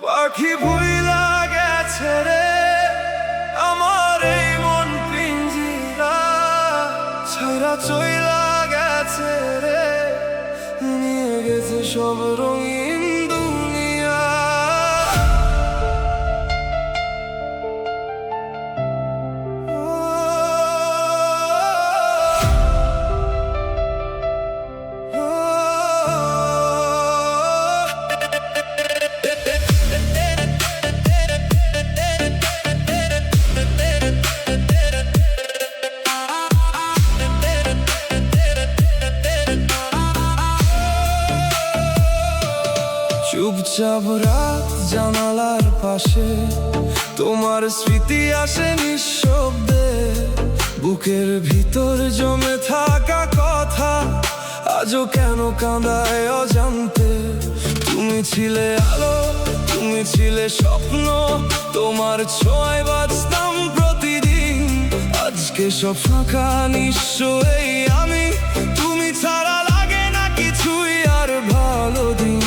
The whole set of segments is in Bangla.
পাখি ভুইলা গেছে রে আমার এই মন পিঞ্জিরা, ছাইরা চইলা গেছে রে, নিয়ে গেছে সব রঙিন দুনিয়া। চুপচাপ রাত জানালার পাশে, তোমার স্মৃতি আসে নিঃশব্দে। বুকের ভিতর জমে থাকা কথা আজও কেন কাঁদায় অজান্তে। তুমি ছিলে আলো, তুমি ছিলে স্বপ্ন, তোমার ছোঁয়ায় বাঁচতাম প্রতিদিন। আজকে সব ফাঁকা নিঃস্ব এই আমি, তুমি ছাড়া লাগে না কিছুই আর ভালো দিন।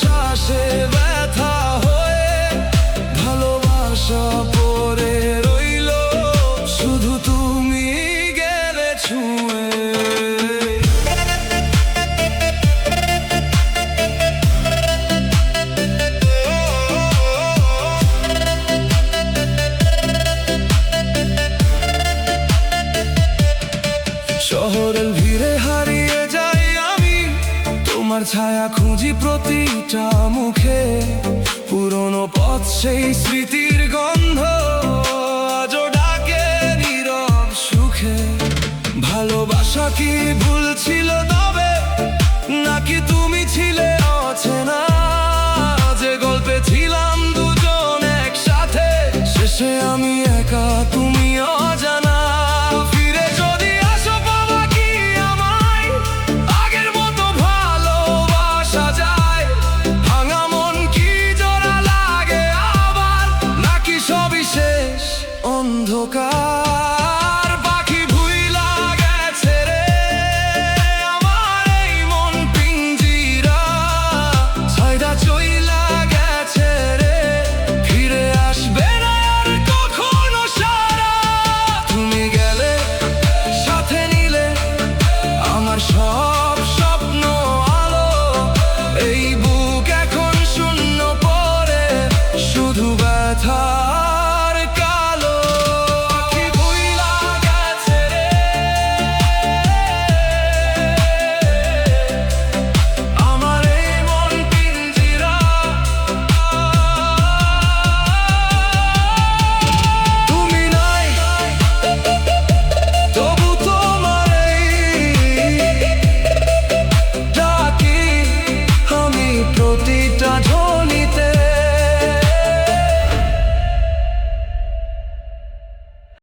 শ্বাসে ব্যথা হয়ে ভালোবাসা পড়ে রইল, শুধু তুমি গেলে ছুঁয়ে। শহরের ভিড়ে হারিয়ে যাই আমি, তোমার ছায়া খুঁজি প্রতিটা মুখে। পুরনো পথ সেই স্মৃতির গন্ধ আজও ডাকে নীরব সুখে। ভালোবাসা কি ভুল ছিল তবে, নাকি তুমি ছিলে অচেনা? যে গল্পে ছিলাম দুজন একসাথে, শেষে আমি একা তুমি অজানা। অন্ধকার